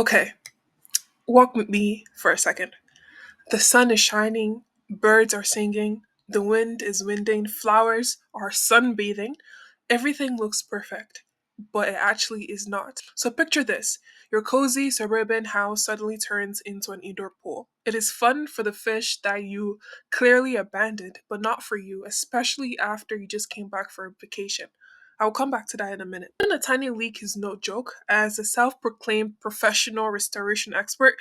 Okay, walk with me for a second. The sun is shining, birds are singing, the wind is winding, flowers are sunbathing. Everything looks perfect, but it actually is not. So picture this: your cozy suburban house suddenly turns into an indoor pool. It is fun for the fish that you clearly abandoned, but not for you, especially after you just came back for a vacation. I'll come back to that in a minute. And a tiny leak is no joke. As a self proclaimed professional restoration expert,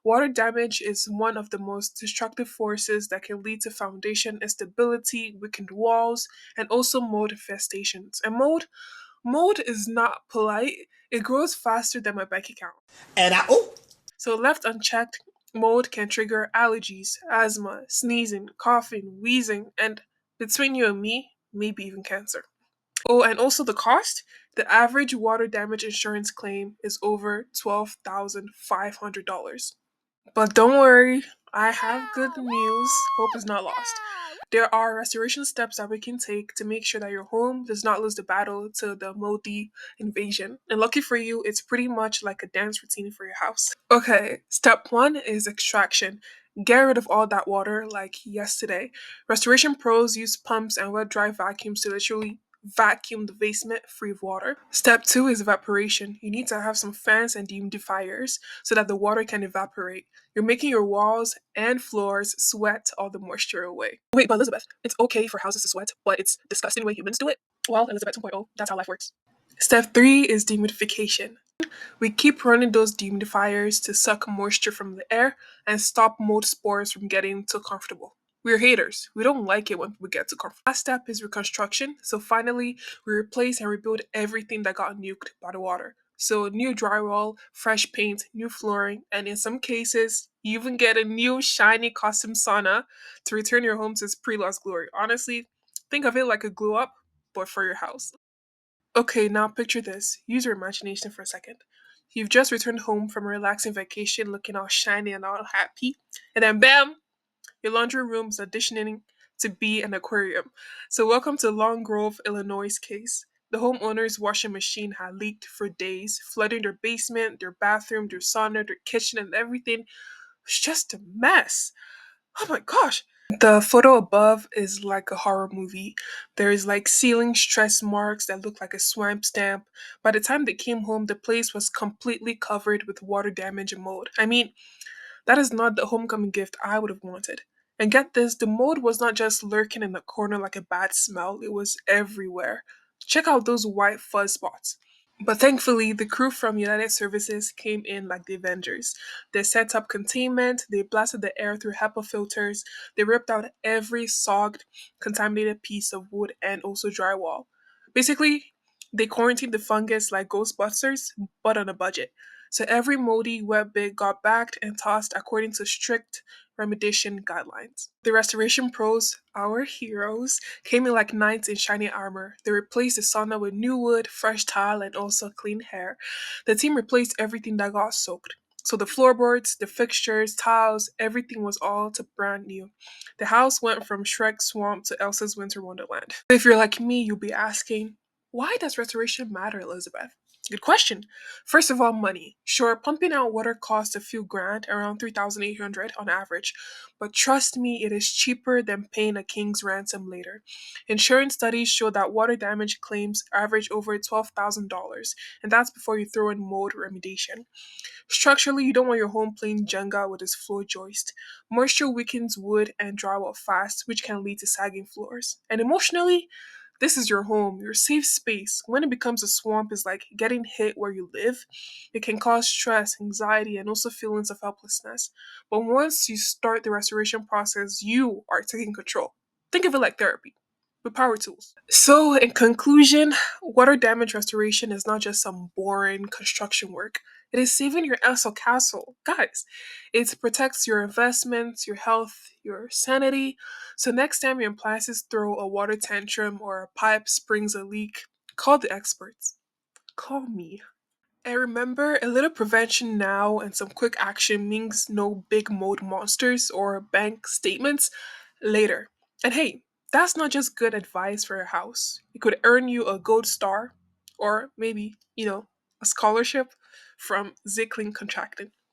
water damage is one of the most destructive forces that can lead to foundation instability, weakened walls, and also mold infestations. And mold is not polite. It grows faster than my bank account. And I oh So left unchecked, mold can trigger allergies, asthma, sneezing, coughing, wheezing, and between you and me, maybe even cancer. Oh, and also the cost. The average water damage insurance claim is over $12,500. But don't worry, I have good news. Hope is not lost. There are restoration steps that we can take to make sure that your home does not lose the battle to the moldy invasion. And lucky for you, it's pretty much like a dance routine for your house. Okay, step one is extraction. Get rid of all that water like yesterday. Restoration pros use pumps and wet dry vacuums to literally vacuum the basement free of water. Step two is evaporation. You need to have some fans and dehumidifiers so that the water can evaporate. You're making your walls and floors sweat all the moisture away. Wait, but Elizabeth, it's okay for houses to sweat, but it's disgusting when humans do it? Well, Elizabeth 2.0, that's how life works. Step three is dehumidification. We keep running those dehumidifiers to suck moisture from the air and stop mold spores from getting too comfortable. We're haters. We don't like it when we get too comfortable. Last step is reconstruction. So finally, we replace and rebuild everything that got nuked by the water. So new drywall, fresh paint, new flooring, and in some cases, you even get a new shiny custom sauna to return your home to its pre-lost glory. Honestly, think of it like a glue up, but for your house. Okay, now picture this. Use your imagination for a second. You've just returned home from a relaxing vacation looking all shiny and all happy, and then bam, your laundry room's auditioning to be an aquarium. So, welcome to Long Grove, Illinois' case. The homeowner's washing machine had leaked for days, flooding their basement, their bathroom, their sauna, their kitchen, and everything. It was just a mess. Oh my gosh. The photo above is like a horror movie. There's like ceiling stress marks that look like a swamp stamp. By the time they came home, the place was completely covered with water damage and mold. I mean, that is not the homecoming gift I would have wanted. And get this, the mold was not just lurking in the corner like a bad smell, it was everywhere. Check out those white fuzz spots. But thankfully, the crew from United Services came in like the Avengers. They set up containment, they blasted the air through HEPA filters, they ripped out every sogged, contaminated piece of wood and also drywall. Basically, they quarantined the fungus like Ghostbusters, but on a budget. So every moldy wet bit got bagged and tossed according to strict remediation guidelines. The restoration pros, our heroes, came in like knights in shiny armor. They replaced the sauna with new wood, fresh tile, and also clean hair. The team replaced everything that got soaked. So the floorboards, the fixtures, tiles, everything was all to brand new. The house went from Shrek Swamp to Elsa's Winter Wonderland. If you're like me, you'll be asking, why does restoration matter, Elizabeth? Good question. First of all, money. Sure, pumping out water costs a few grand, around 3,800 on average, but trust me, it is cheaper than paying a king's ransom later. Insurance studies show that water damage claims average over $12,000, and that's before you throw in mold remediation. Structurally, you don't want your home playing Jenga with its floor joist. Moisture weakens wood and drywall fast, which can lead to sagging floors. And emotionally, this is your home, your safe space. When it becomes a swamp, is like getting hit where you live. It can cause stress, anxiety, and also feelings of helplessness. But once you start the restoration process, you are taking control. Think of it like therapy with power tools. So, in conclusion, water damage restoration is not just some boring construction work. It is saving your Elsa castle. Guys, it protects your investments, your health, your sanity. So, next time your appliances throw a water tantrum or a pipe springs a leak, call the experts. Call me. And remember, a little prevention now and some quick action means no big mold monsters or bank statements later. And hey, that's not just good advice for your house. It could earn you a gold star or maybe, a scholarship from Zicklin contracting.